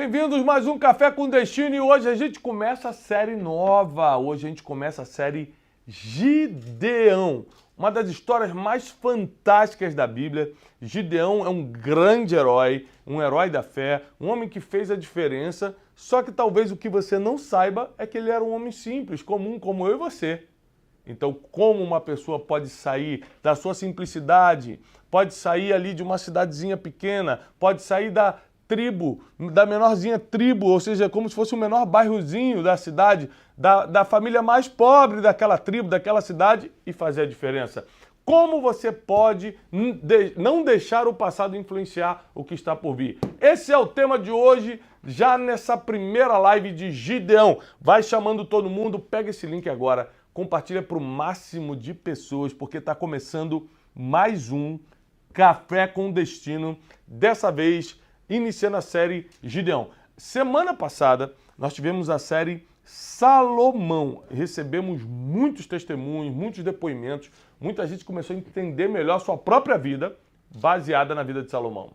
Bem-vindos a mais um Café com Destino e hoje a gente começa a série nova. Hoje a gente começa a série Gideão, uma das histórias mais fantásticas da Bíblia. Gideão é um grande herói, um herói da fé, um homem que fez a diferença, só que talvez o que você não saiba é que ele era um homem simples, comum, como eu e você. Então, como uma pessoa pode sair da sua simplicidade, pode sair ali de uma cidadezinha pequena, pode sair da tribo, da menorzinha tribo, ou seja, como se fosse o menor bairrozinho da cidade, da família mais pobre daquela tribo, daquela cidade e fazer a diferença. Como você pode não deixar o passado influenciar o que está por vir? Esse é o tema de hoje, já nessa primeira live de Gideão. Vai chamando todo mundo, pega esse link agora, compartilha para o máximo de pessoas, porque está começando mais um Café com Destino, dessa vez iniciando a série Gideão. Semana passada nós tivemos a série Salomão. Recebemos muitos testemunhos, muitos depoimentos, muita gente começou a entender melhor a sua própria vida, baseada na vida de Salomão.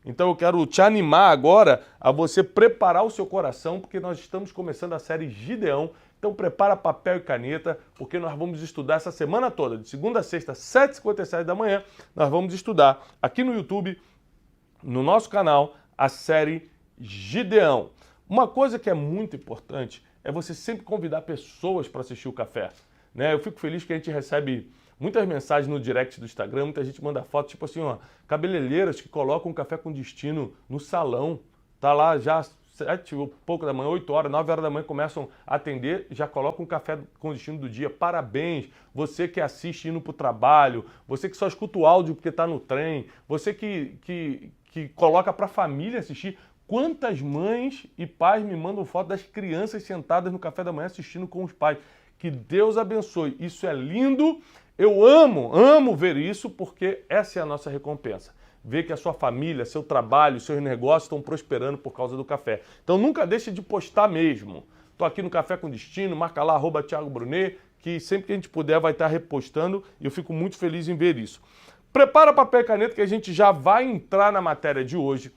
Então eu quero te animar agora a você preparar o seu coração, porque nós estamos começando a série Gideão. Então prepara papel e caneta, porque nós vamos estudar essa semana toda, de segunda a sexta, 7h57 da manhã, nós vamos estudar aqui no YouTube, no nosso canal, a série Gideão. Uma coisa que é muito importante é você sempre convidar pessoas para assistir o café, né? Eu fico feliz que a gente recebe muitas mensagens no direct do Instagram, muita gente manda foto, tipo assim, ó, cabeleireiras que colocam um café com destino no salão, tá lá já 7 ou pouco da manhã, 8 horas, 9 horas da manhã começam a atender, já colocam um café com destino do dia. Parabéns! Você que assiste indo para o trabalho, você que só escuta o áudio porque está no trem, você que coloca para a família assistir. Quantas mães e pais me mandam foto das crianças sentadas no café da manhã assistindo com os pais? Que Deus abençoe. Isso é lindo. Eu amo ver isso, porque essa é a nossa recompensa. Ver que a sua família, seu trabalho, seus negócios estão prosperando por causa do café. Então nunca deixe de postar mesmo. Estou aqui no Café com Destino, marca lá, @Thiago Brunet, que sempre que a gente puder vai estar repostando e eu fico muito feliz em ver isso. Prepara papel e caneta que a gente já vai entrar na matéria de hoje.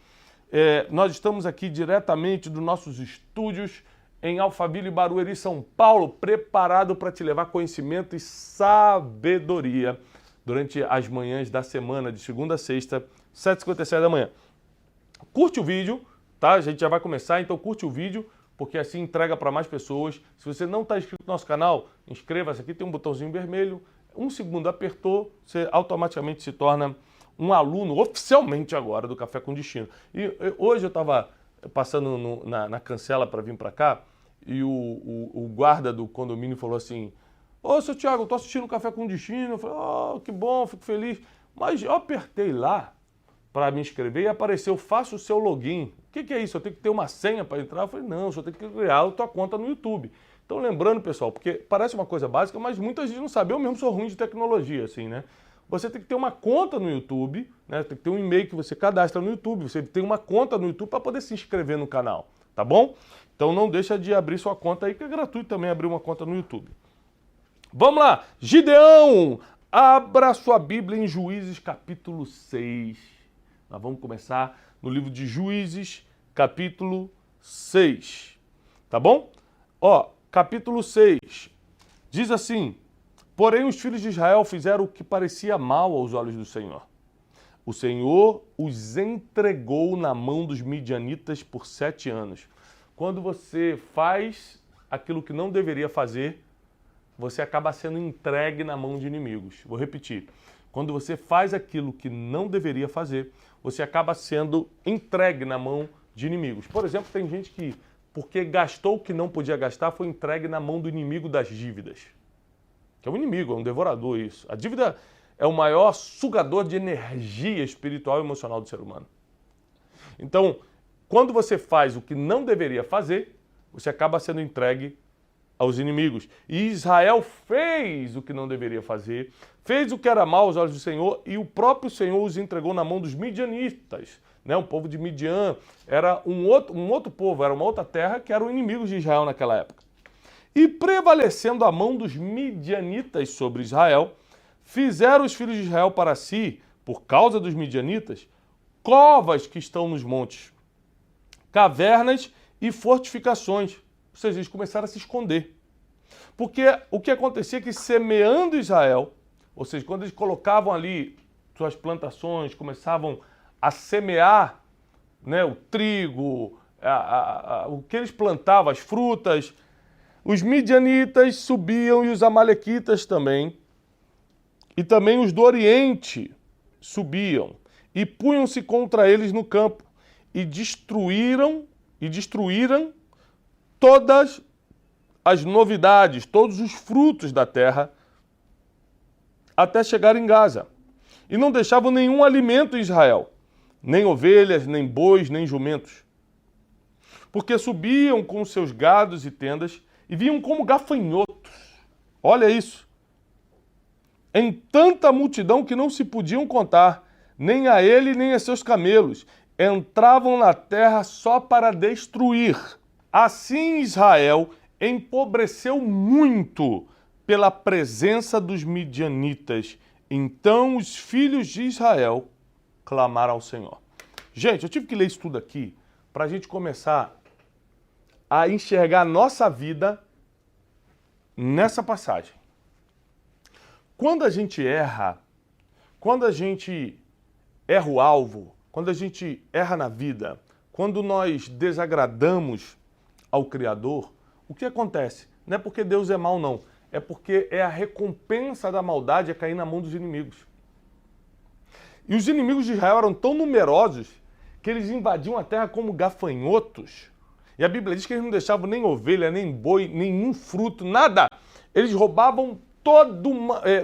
Nós estamos aqui diretamente dos nossos estúdios em Alphaville, Barueri, São Paulo, preparado para te levar conhecimento e sabedoria durante as manhãs da semana, de segunda a sexta, 7h57 da manhã. Curte o vídeo, tá? A gente já vai começar, então curte o vídeo, porque assim entrega para mais pessoas. Se você não está inscrito no nosso canal, inscreva-se aqui, tem um botãozinho vermelho. Um segundo apertou, você automaticamente se torna um aluno oficialmente agora do Café com Destino. E hoje eu estava passando na cancela para vir para cá e o guarda do condomínio falou assim: "Ô, seu Thiago, eu estou assistindo o Café com Destino." Eu falei: "Oh, que bom, fico feliz." Mas eu apertei lá para me inscrever e apareceu: "Faça o seu login." O que é isso? Eu tenho que ter uma senha para entrar? Eu falei: "Não, só tenho que criar a tua conta no YouTube." Então lembrando, pessoal, porque parece uma coisa básica, mas muita gente não sabe. Eu mesmo sou ruim de tecnologia, assim, né? Você tem que ter uma conta no YouTube, né? Tem que ter um e-mail que você cadastra no YouTube. Você tem uma conta no YouTube para poder se inscrever no canal, tá bom? Então não deixa de abrir sua conta aí, que é gratuito também abrir uma conta no YouTube. Vamos lá! Gideão! Abra sua Bíblia em Juízes capítulo 6. Nós vamos começar no livro de Juízes, capítulo 6. Tá bom? Ó, capítulo 6. Diz assim: "Porém os filhos de Israel fizeram o que parecia mal aos olhos do Senhor. O Senhor os entregou na mão dos midianitas por 7 anos. Quando você faz aquilo que não deveria fazer, você acaba sendo entregue na mão de inimigos. Vou repetir. Quando você faz aquilo que não deveria fazer, você acaba sendo entregue na mão de inimigos. Por exemplo, tem gente que, porque gastou o que não podia gastar, foi entregue na mão do inimigo das dívidas. Que é um inimigo, é um devorador isso. A dívida é o maior sugador de energia espiritual e emocional do ser humano. Então, quando você faz o que não deveria fazer, você acaba sendo entregue aos inimigos. E Israel fez o que não deveria fazer, fez o que era mal aos olhos do Senhor, e o próprio Senhor os entregou na mão dos midianitas. Né? O povo de Midian era um outro povo, era uma outra terra que eram inimigos de Israel naquela época. E prevalecendo a mão dos midianitas sobre Israel, fizeram os filhos de Israel para si, por causa dos midianitas, covas que estão nos montes, cavernas e fortificações. Ou seja, eles começaram a se esconder. Porque o que acontecia é que semeando Israel, ou seja, quando eles colocavam ali suas plantações, começavam a semear, né, o trigo, o que eles plantavam, as frutas, os midianitas subiam e os amalequitas também, e também os do Oriente subiam e punham-se contra eles no campo e destruíram todas as novidades, todos os frutos da terra até chegar em Gaza. E não deixavam nenhum alimento em Israel, nem ovelhas, nem bois, nem jumentos. Porque subiam com seus gados e tendas e vinham como gafanhotos. Olha isso. Em tanta multidão que não se podiam contar, nem a ele nem a seus camelos. Entravam na terra só para destruir. Assim Israel empobreceu muito pela presença dos midianitas. Então os filhos de Israel clamaram ao Senhor. Gente, eu tive que ler isso tudo aqui para a gente começar a enxergar a nossa vida nessa passagem. Quando a gente erra o alvo, quando a gente erra na vida, quando nós desagradamos ao Criador, o que acontece? Não é porque Deus é mau, não. É porque é a recompensa da maldade é cair na mão dos inimigos. E os inimigos de Israel eram tão numerosos que eles invadiam a terra como gafanhotos. E a Bíblia diz que eles não deixavam nem ovelha, nem boi, nenhum fruto, nada. Eles roubavam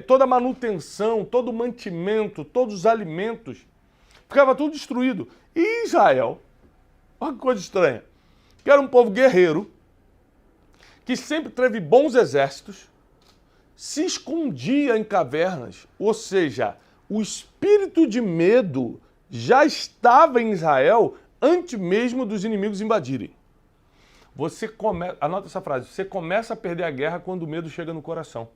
toda a manutenção, todo o mantimento, todos os alimentos. Ficava tudo destruído. E Israel, olha que coisa estranha, que era um povo guerreiro, que sempre teve bons exércitos, se escondia em cavernas, ou seja, o espírito de medo já estava em Israel antes mesmo dos inimigos invadirem. Anota essa frase, você começa a perder a guerra quando o medo chega no coração.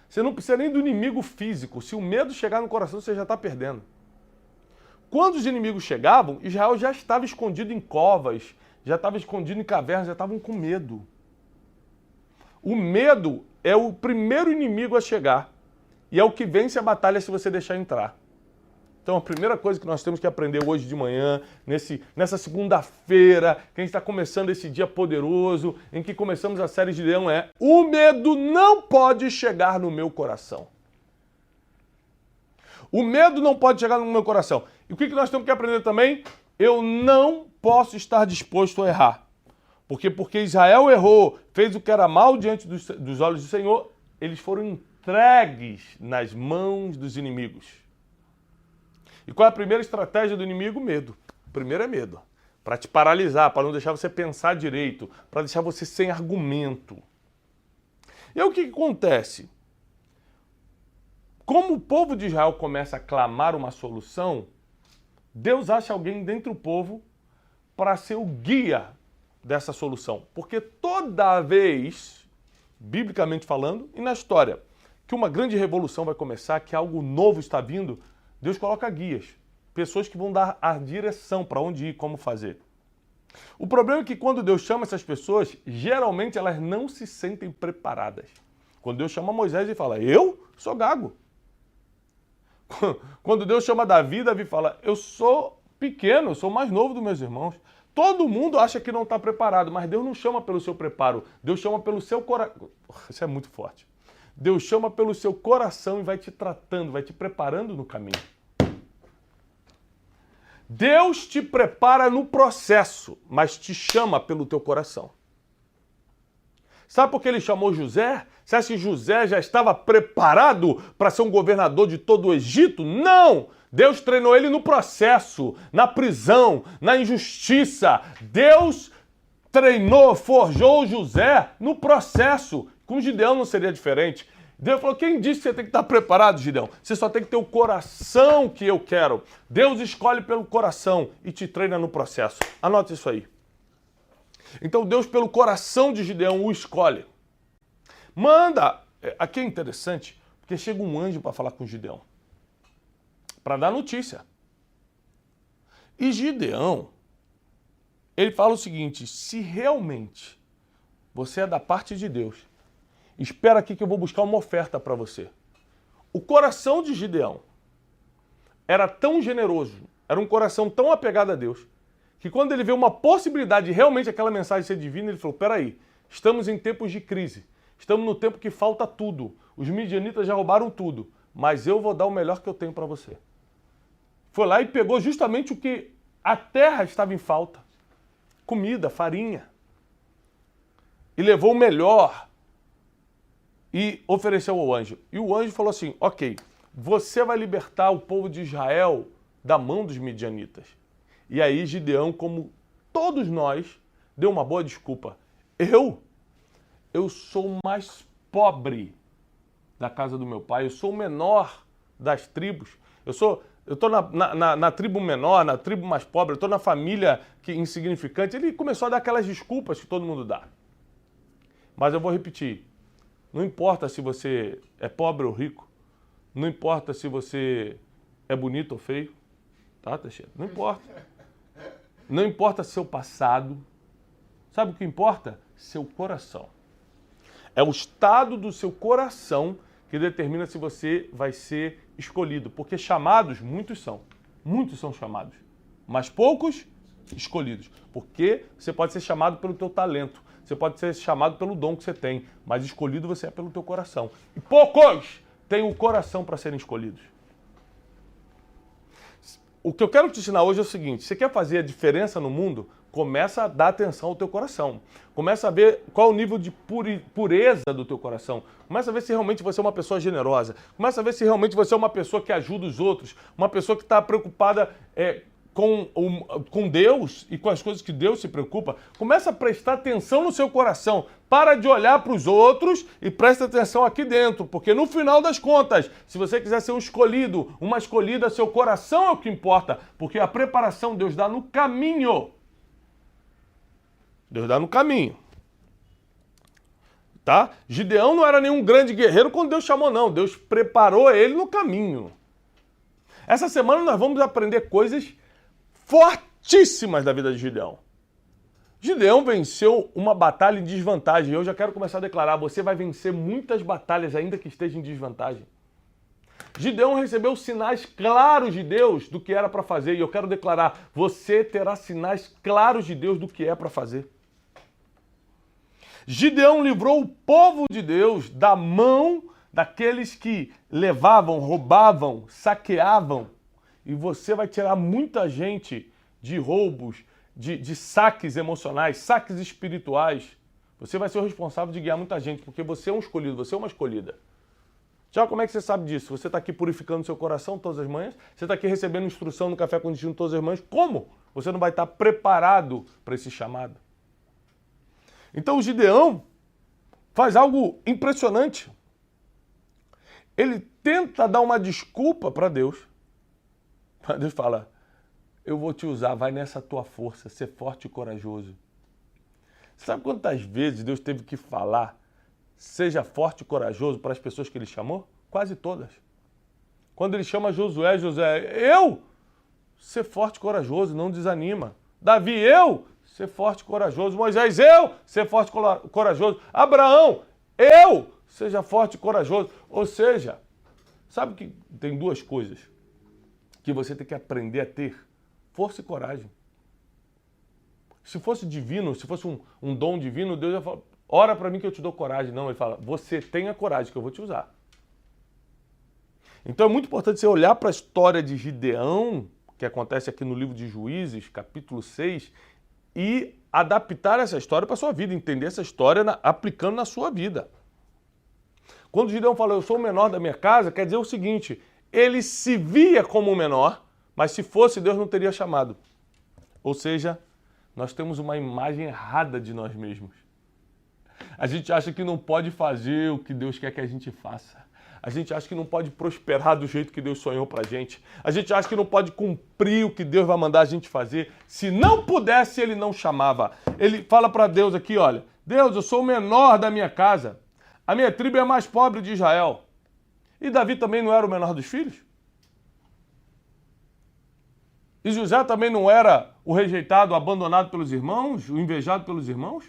Você não precisa nem do inimigo físico, se o medo chegar no coração, você já está perdendo. Quando os inimigos chegavam, Israel já estava escondido em covas, já estava escondido em cavernas, já estavam com medo. O medo é o primeiro inimigo a chegar e é o que vence a batalha se você deixar entrar. Então a primeira coisa que nós temos que aprender hoje de manhã, nessa segunda-feira, que a gente está começando esse dia poderoso, em que começamos a série de Gideão, é: o medo não pode chegar no meu coração. O medo não pode chegar no meu coração. E o que nós temos que aprender também? Eu não posso estar disposto a errar. Porque Israel errou, fez o que era mal diante dos olhos do Senhor, eles foram entregues nas mãos dos inimigos. E qual é a primeira estratégia do inimigo? Medo. O primeiro é medo. Para te paralisar, para não deixar você pensar direito, para deixar você sem argumento. E aí o que acontece? Como o povo de Israel começa a clamar uma solução, Deus acha alguém dentro do povo para ser o guia dessa solução. Porque toda vez, biblicamente falando, e na história, que uma grande revolução vai começar, que algo novo está vindo, Deus coloca guias, pessoas que vão dar a direção para onde ir, como fazer. O problema é que quando Deus chama essas pessoas, geralmente elas não se sentem preparadas. Quando Deus chama Moisés, ele fala: eu sou gago. Quando Deus chama Davi, Davi fala: eu sou pequeno, eu sou o mais novo dos meus irmãos. Todo mundo acha que não está preparado, mas Deus não chama pelo seu preparo. Deus chama pelo seu coração. Isso é muito forte. Deus chama pelo seu coração e vai te tratando, vai te preparando no caminho. Deus te prepara no processo, mas te chama pelo teu coração. Sabe por que ele chamou José? Você acha que José já estava preparado para ser um governador de todo o Egito? Não! Deus treinou ele no processo, na prisão, na injustiça. Deus treinou, forjou José no processo. Com Gideão não seria diferente. Deus falou: quem disse que você tem que estar preparado, Gideão? Você só tem que ter o coração que eu quero. Deus escolhe pelo coração e te treina no processo. Anote isso aí. Então Deus, pelo coração de Gideão, o escolhe. Manda. Aqui é interessante, porque chega um anjo para falar com Gideão, para dar notícia. E Gideão, ele fala o seguinte: se realmente você é da parte de Deus, espera aqui que eu vou buscar uma oferta para você. O coração de Gideão era tão generoso, era um coração tão apegado a Deus, que quando ele vê uma possibilidade de realmente aquela mensagem ser divina, ele falou: peraí, estamos em tempos de crise, estamos no tempo que falta tudo, os midianitas já roubaram tudo, mas eu vou dar o melhor que eu tenho para você. Foi lá e pegou justamente o que a terra estava em falta, comida, farinha, e levou o melhor e ofereceu ao anjo. E o anjo falou assim: ok, você vai libertar o povo de Israel da mão dos midianitas. E aí Gideão, como todos nós, deu uma boa desculpa. Eu sou o mais pobre da casa do meu pai, eu sou o menor das tribos, eu estou na tribo menor, na tribo mais pobre, eu estou na família insignificante. Ele começou a dar aquelas desculpas que todo mundo dá. Mas eu vou repetir, não importa se você é pobre ou rico, não importa se você é bonito ou feio, tá, Teixeira? Não importa. Não importa seu passado. Sabe o que importa? Seu coração. É o estado do seu coração que determina se você vai ser escolhido. Porque chamados, muitos são chamados, mas poucos escolhidos. Porque você pode ser chamado pelo teu talento, você pode ser chamado pelo dom que você tem, mas escolhido você é pelo teu coração. E poucos têm o coração para serem escolhidos. O que eu quero te ensinar hoje é o seguinte: você quer fazer a diferença no mundo? Começa a dar atenção ao teu coração. Começa a ver qual é o nível de pureza do teu coração. Começa a ver se realmente você é uma pessoa generosa. Começa a ver se realmente você é uma pessoa que ajuda os outros. Uma pessoa que está preocupada com Deus e com as coisas que Deus se preocupa. Começa a prestar atenção no seu coração. Para de olhar para os outros e presta atenção aqui dentro. Porque no final das contas, se você quiser ser um escolhido, uma escolhida, seu coração é o que importa. Porque a preparação Deus dá no caminho. Deus dá no caminho. Tá? Gideão não era nenhum grande guerreiro quando Deus chamou, não. Deus preparou ele no caminho. Essa semana nós vamos aprender coisas fortíssimas da vida de Gideão. Gideão venceu uma batalha em desvantagem. Eu já quero começar a declarar: você vai vencer muitas batalhas ainda que esteja em desvantagem. Gideão recebeu sinais claros de Deus do que era para fazer. E eu quero declarar: você terá sinais claros de Deus do que é para fazer. Gideão livrou o povo de Deus da mão daqueles que levavam, roubavam, saqueavam. E você vai tirar muita gente de roubos, de saques emocionais, saques espirituais. Você vai ser o responsável de guiar muita gente, porque você é um escolhido, você é uma escolhida. Tiago, como é que você sabe disso? Você está aqui purificando seu coração todas as manhãs? Você está aqui recebendo instrução no Café com Destino todas as manhãs? Como? Você não vai estar preparado para esse chamado. Então o Gideão faz algo impressionante. Ele tenta dar uma desculpa para Deus. Deus fala: eu vou te usar, vai nessa tua força, ser forte e corajoso. Sabe quantas vezes Deus teve que falar seja forte e corajoso para as pessoas que ele chamou? Quase todas. Quando ele chama Josué, eu? Ser forte e corajoso, não desanima. Davi, eu? Ser forte e corajoso. Moisés, eu? Ser forte e corajoso. Abraão, eu? Seja forte e corajoso. Ou seja, sabe que tem duas coisas que você tem que aprender a ter: força e coragem. Se fosse divino, se fosse um dom divino, Deus ia falar: ora para mim que eu te dou coragem. Não, ele fala: você tenha coragem que eu vou te usar. Então é muito importante você olhar para a história de Gideão, que acontece aqui no livro de Juízes, capítulo 6, e adaptar essa história para a sua vida, entender essa história aplicando na sua vida. Quando Gideão fala: eu sou o menor da minha casa, quer dizer o seguinte: ele se via como o menor, mas se fosse, Deus não teria chamado. Ou seja, nós temos uma imagem errada de nós mesmos. A gente acha que não pode fazer o que Deus quer que a gente faça. A gente acha que não pode prosperar do jeito que Deus sonhou pra gente. A gente acha que não pode cumprir o que Deus vai mandar a gente fazer. Se não pudesse, ele não chamava. Ele fala para Deus aqui: olha, Deus, eu sou o menor da minha casa. A minha tribo é a mais pobre de Israel. E Davi também não era o menor dos filhos? E José também não era o rejeitado, o abandonado pelos irmãos, o invejado pelos irmãos?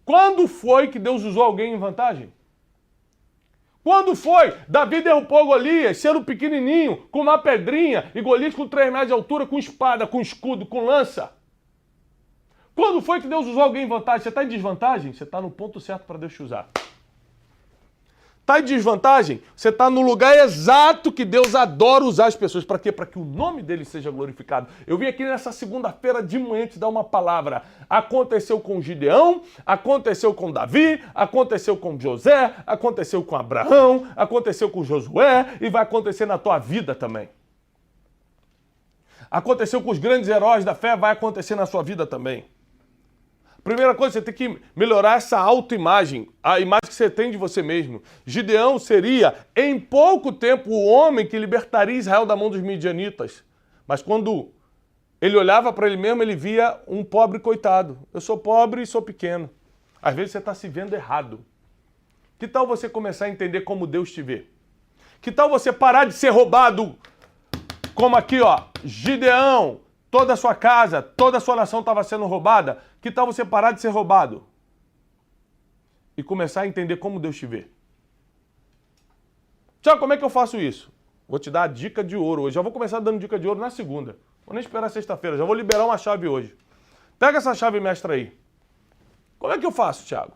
Quando foi que Deus usou alguém em vantagem? Quando foi? Davi derrubou Golias, sendo pequenininho, com uma pedrinha, e Golias com 3 metros de altura, com espada, com escudo, com lança. Quando foi que Deus usou alguém em vantagem? Você está em desvantagem? Você está no ponto certo para Deus te usar. Está em desvantagem? Você está no lugar exato que Deus adora usar as pessoas. Para quê? Para que o nome dele seja glorificado. Eu vim aqui nessa segunda-feira de manhã te dar uma palavra. Aconteceu com Gideão, aconteceu com Davi, aconteceu com José, aconteceu com Abraão, aconteceu com Josué e vai acontecer na tua vida também. Aconteceu com os grandes heróis da fé, vai acontecer na sua vida também. Primeira coisa, você tem que melhorar essa autoimagem, a imagem que você tem de você mesmo. Gideão seria, em pouco tempo, o homem que libertaria Israel da mão dos midianitas. Mas quando ele olhava para ele mesmo, ele via um pobre coitado. Eu sou pobre e sou pequeno. Às vezes você está se vendo errado. Que tal você começar a entender como Deus te vê? Que tal você parar de ser roubado? Como aqui, ó, Gideão, toda a sua casa, toda a sua nação estava sendo roubada. Que tal você parar de ser roubado? E começar a entender como Deus te vê. Tiago, como é que eu faço isso? Vou te dar a dica de ouro hoje. Já vou começar dando dica de ouro na segunda. Vou nem esperar sexta-feira. Já vou liberar uma chave hoje. Pega essa chave mestra aí. Como é que eu faço, Tiago?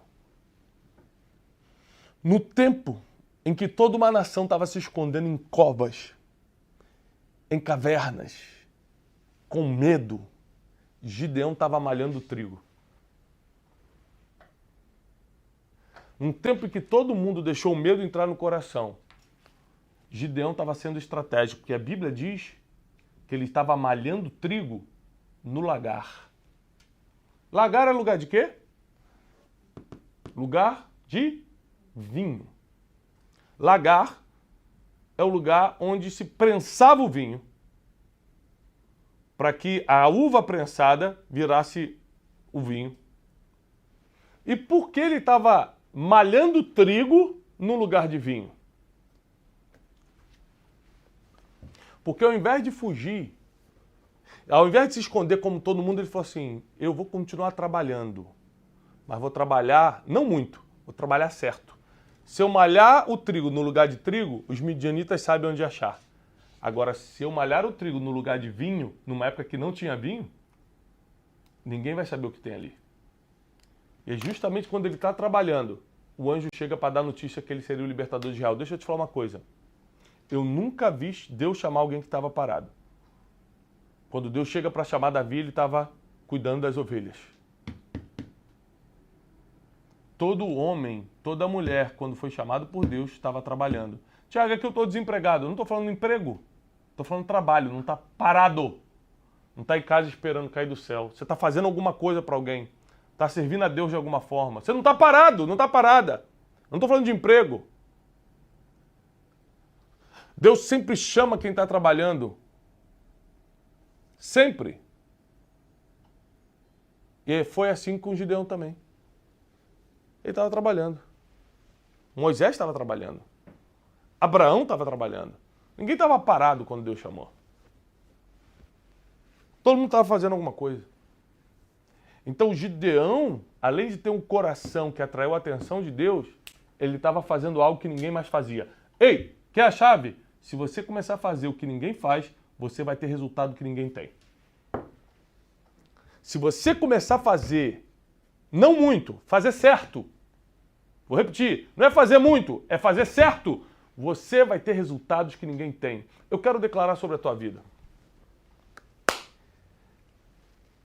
No tempo em que toda uma nação estava se escondendo em covas, em cavernas, com medo, Gideão estava malhando trigo. Num tempo em que todo mundo deixou o medo entrar no coração, Gideão estava sendo estratégico, porque a Bíblia diz que ele estava malhando trigo no lagar. Lagar é lugar de quê? Lugar de vinho. Lagar é o lugar onde se prensava o vinho, para que a uva prensada virasse o vinho. E por que ele estava malhando trigo no lugar de vinho? Porque ao invés de fugir, ao invés de se esconder como todo mundo, ele falou assim, eu vou continuar trabalhando, mas vou trabalhar, não muito, vou trabalhar certo. Se eu malhar o trigo no lugar de trigo, os midianitas sabem onde achar. Agora, se eu malhar o trigo no lugar de vinho, numa época que não tinha vinho, ninguém vai saber o que tem ali. E é justamente quando ele está trabalhando, o anjo chega para dar notícia que ele seria o libertador de Israel. Deixa eu te falar uma coisa. Eu nunca vi Deus chamar alguém que estava parado. Quando Deus chega para chamar Davi, ele estava cuidando das ovelhas. Todo homem, toda mulher, quando foi chamado por Deus, estava trabalhando. Tiago, é que eu estou desempregado. Eu não estou falando emprego. Estou falando trabalho. Não está parado. Não está em casa esperando cair do céu. Você está fazendo alguma coisa para alguém. Está servindo a Deus de alguma forma. Você não está parado. Não está parada. Não estou falando de emprego. Deus sempre chama quem está trabalhando. Sempre. E foi assim com Gideão também. Ele estava trabalhando. Moisés estava trabalhando. Abraão estava trabalhando. Ninguém estava parado quando Deus chamou. Todo mundo estava fazendo alguma coisa. Então Gideão, além de ter um coração que atraiu a atenção de Deus, ele estava fazendo algo que ninguém mais fazia. Ei, quer a chave? Se você começar a fazer o que ninguém faz, você vai ter resultado que ninguém tem. Se você começar a fazer, não muito, fazer certo. Vou repetir, não é fazer muito, é fazer certo. Você vai ter resultados que ninguém tem. Eu quero declarar sobre a tua vida.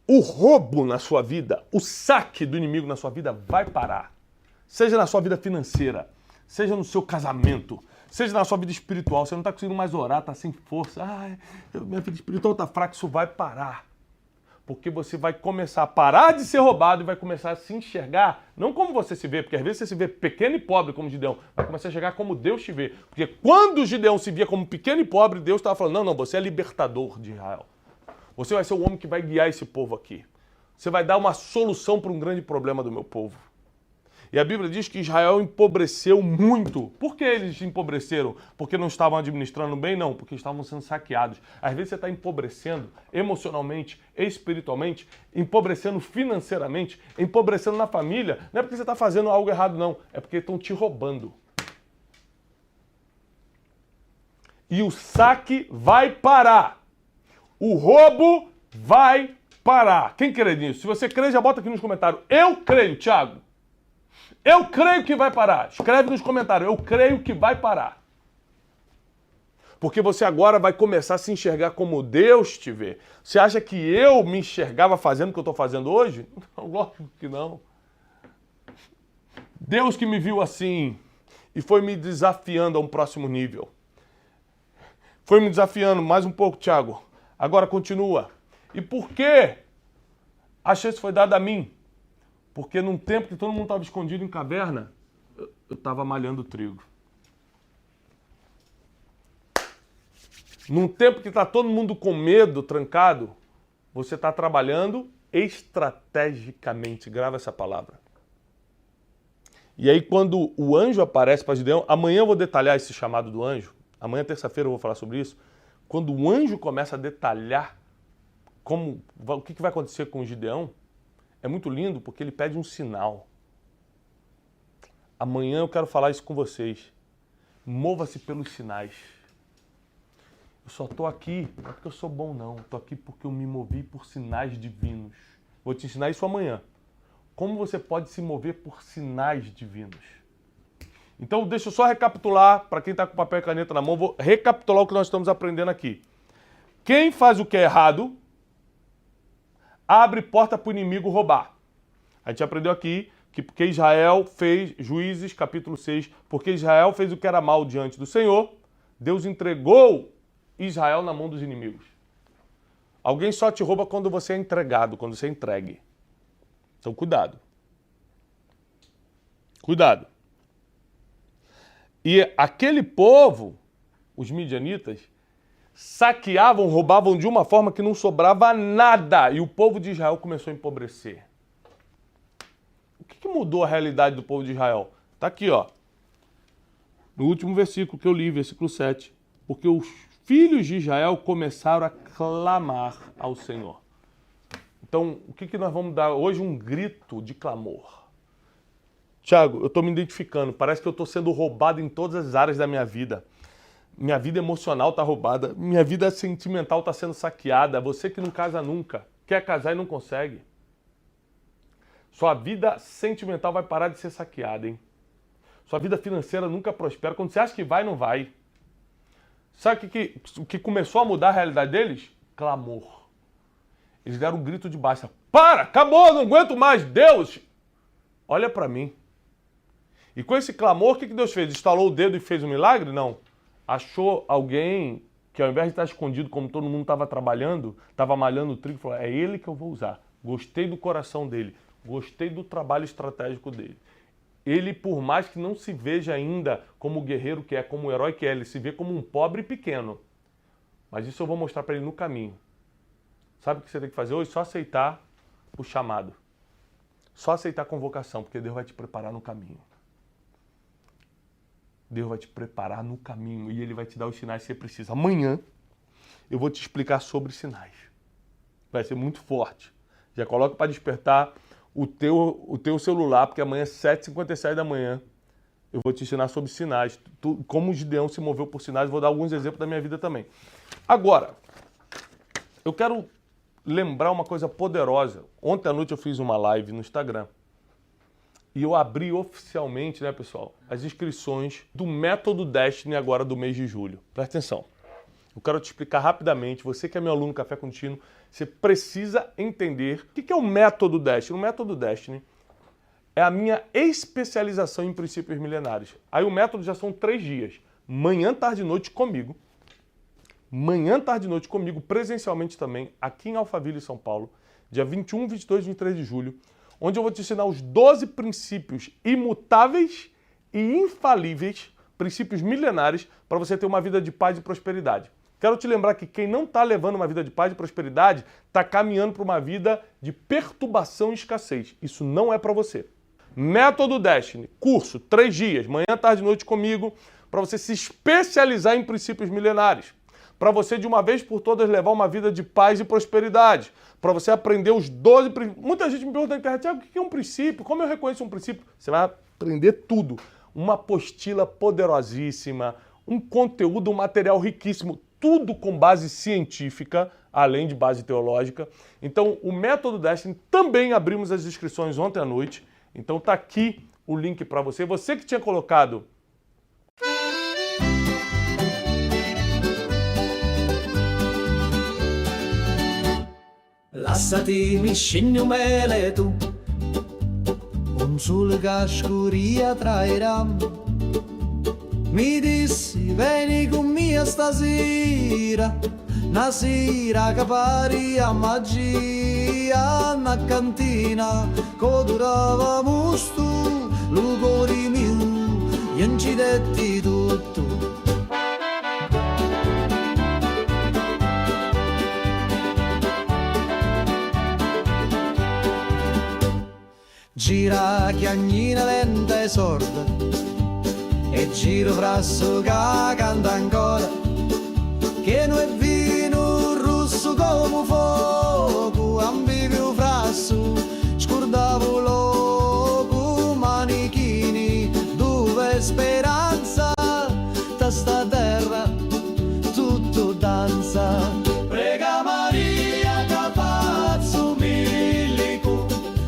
O roubo na sua vida, o saque do inimigo na sua vida vai parar. Seja na sua vida financeira, seja no seu casamento, seja na sua vida espiritual. Você não está conseguindo mais orar, está sem força. Minha vida espiritual está fraca, isso vai parar. Porque você vai começar a parar de ser roubado e vai começar a se enxergar, não como você se vê, porque às vezes você se vê pequeno e pobre como Gideão, vai começar a enxergar como Deus te vê. Porque quando Gideão se via como pequeno e pobre, Deus estava falando, não, você é libertador de Israel. Você vai ser o homem que vai guiar esse povo aqui. Você vai dar uma solução para um grande problema do meu povo. E a Bíblia diz que Israel empobreceu muito. Por que eles empobreceram? Porque não estavam administrando bem? Não, porque estavam sendo saqueados. Às vezes você está empobrecendo emocionalmente, espiritualmente, empobrecendo financeiramente, empobrecendo na família. Não é porque você está fazendo algo errado, não. É porque estão te roubando. E o saque vai parar. O roubo vai parar. Quem crê nisso? Se você crê, já bota aqui nos comentários. Eu creio, Thiago. Eu creio que vai parar. Escreve nos comentários. Eu creio que vai parar. Porque você agora vai começar a se enxergar como Deus te vê. Você acha que eu me enxergava fazendo o que eu estou fazendo hoje? Não, lógico que não. Deus que me viu assim e foi me desafiando a um próximo nível. Foi me desafiando mais um pouco, Thiago. Agora continua. E por que a chance foi dada a mim? Porque num tempo que todo mundo estava escondido em caverna, eu estava malhando trigo. Num tempo que está todo mundo com medo, trancado, você está trabalhando estrategicamente. Grava essa palavra. E aí quando o anjo aparece para Gideão, amanhã eu vou detalhar esse chamado do anjo. Amanhã, terça-feira, eu vou falar sobre isso. Quando o anjo começa a detalhar o que vai acontecer com o Gideão, é muito lindo porque ele pede um sinal. Amanhã eu quero falar isso com vocês. Mova-se pelos sinais. Eu só estou aqui, não é porque eu sou bom não. Estou aqui porque eu me movi por sinais divinos. Vou te ensinar isso amanhã. Como você pode se mover por sinais divinos. Então deixa eu só recapitular, para quem está com papel e caneta na mão, vou recapitular o que nós estamos aprendendo aqui. Quem faz o que é errado, abre porta para o inimigo roubar. A gente aprendeu aqui que porque Israel fez, Juízes capítulo 6, porque Israel fez o que era mal diante do Senhor, Deus entregou Israel na mão dos inimigos. Alguém só te rouba quando você é entregado, quando você é entregue. Então cuidado. Cuidado. E aquele povo, os midianitas, saqueavam, roubavam de uma forma que não sobrava nada. E o povo de Israel começou a empobrecer. O que mudou a realidade do povo de Israel? Está aqui, ó. No último versículo que eu li, versículo 7. Porque os filhos de Israel começaram a clamar ao Senhor. Então, o que nós vamos dar hoje? Um grito de clamor. Thiago, eu estou me identificando. Parece que eu estou sendo roubado em todas as áreas da minha vida. Minha vida emocional está roubada. Minha vida sentimental está sendo saqueada. Você que não casa nunca, quer casar e não consegue. Sua vida sentimental vai parar de ser saqueada, hein? Sua vida financeira nunca prospera. Quando você acha que vai, não vai. Sabe o que começou a mudar a realidade deles? Clamor. Eles deram um grito de basta. Para! Acabou! Não aguento mais! Deus! Olha para mim. E com esse clamor, o que Deus fez? Estalou o dedo e fez um milagre? Não. Achou alguém que ao invés de estar escondido como todo mundo estava trabalhando, estava malhando o trigo, falou, é ele que eu vou usar. Gostei do coração dele. Gostei do trabalho estratégico dele. Ele, por mais que não se veja ainda como o guerreiro que é, como o herói que é, ele se vê como um pobre pequeno. Mas isso eu vou mostrar para ele no caminho. Sabe o que você tem que fazer hoje? Só aceitar o chamado. Só aceitar a convocação, porque Deus vai te preparar no caminho. Deus vai te preparar no caminho e Ele vai te dar os sinais que você precisa. Amanhã eu vou te explicar sobre sinais. Vai ser muito forte. Já coloca para despertar o teu celular, porque amanhã, 7h57 da manhã, eu vou te ensinar sobre sinais. Como o Gideão se moveu por sinais, vou dar alguns exemplos da minha vida também. Agora, eu quero lembrar uma coisa poderosa. Ontem à noite eu fiz uma live no Instagram. E eu abri oficialmente, né, pessoal, as inscrições do Método Destiny agora do mês de julho. Presta atenção. Eu quero te explicar rapidamente. Você que é meu aluno Café Contínuo, você precisa entender o que é o Método Destiny. O Método Destiny é a minha especialização em princípios milenares. Aí o método já são 3 dias. Manhã, tarde e noite comigo. Manhã, tarde e noite comigo, presencialmente também, aqui em Alphaville, São Paulo, dia 21, 22 e 23 de julho, onde eu vou te ensinar os 12 princípios imutáveis e infalíveis, princípios milenares, para você ter uma vida de paz e prosperidade. Quero te lembrar que quem não está levando uma vida de paz e prosperidade está caminhando para uma vida de perturbação e escassez. Isso não é para você. Método Destiny, curso, 3 dias, manhã, tarde e noite comigo, para você se especializar em princípios milenares. Para você, de uma vez por todas, levar uma vida de paz e prosperidade. Para você aprender os 12 princípios. Muita gente me pergunta na internet, Thiago, o que é um princípio? Como eu reconheço um princípio? Você vai aprender tudo. Uma apostila poderosíssima, um conteúdo, um material riquíssimo, tudo com base científica, além de base teológica. Então, o Método Destiny também abrimos as inscrições ontem à noite. Então, tá aqui o link para você. Você que tinha colocado... Lassati mi scendi un mele tu, un sole che scuria trairà. Mi dissi vieni con me stasera, una sera che pari a magia, una cantina che durava musto, lo cuore mio, io non ci detti tutto. Gira chiagnina lenta e sorda e giro frasso che canta ancora, che non è vino rosso come fuoco, ambivio frasso scordavo loco, manichini dove speranza da sta terra tutto danza. Prega Maria che faccio milico,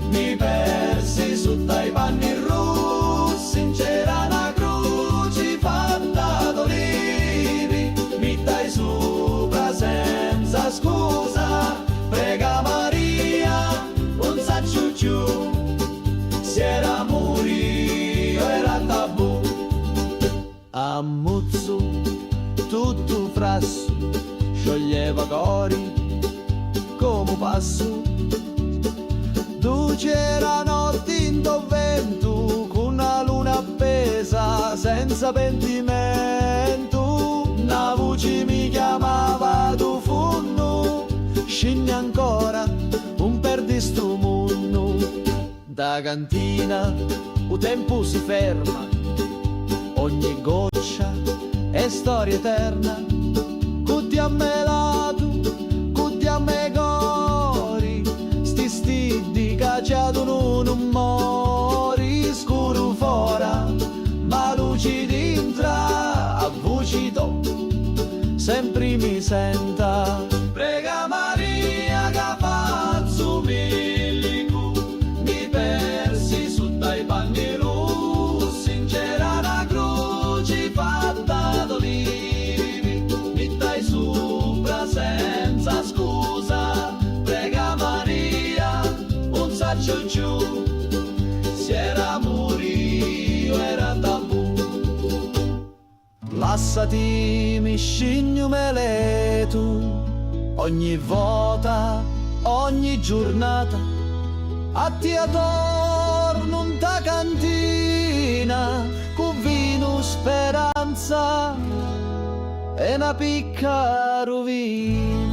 mi persi su dai panni rossi, c'era una croce fatta d'olivi, mi dai sopra senza scusa. Prega Maria, non sa ciucciù, se era morio era tabù. Ammuzzo tutto frasso, scioglieva cori come passo. Tu c'era notte in vento, con una luna appesa senza pentimento. Una voce mi chiamava tu funno, scendi ancora un perdi sto mondo. Da cantina il tempo si ferma, ogni goccia è storia eterna. Cutti a me lato, cutti a me cori, sti stidi cacciato non mori. Scuro fora, ma luci dentro, a voci do, sempre mi senta. Prega Maria che faccio milico, mi persi su dai panni rossi, c'era una croce fatta d'olivi, mi dai sopra senza scusa. Prega Maria, un saccio giù, se era morio era tabù. Lassati mi scigno mele tu, ogni volta, ogni giornata, a ti attorno in ta cantina, con vino speranza e una picca rovina.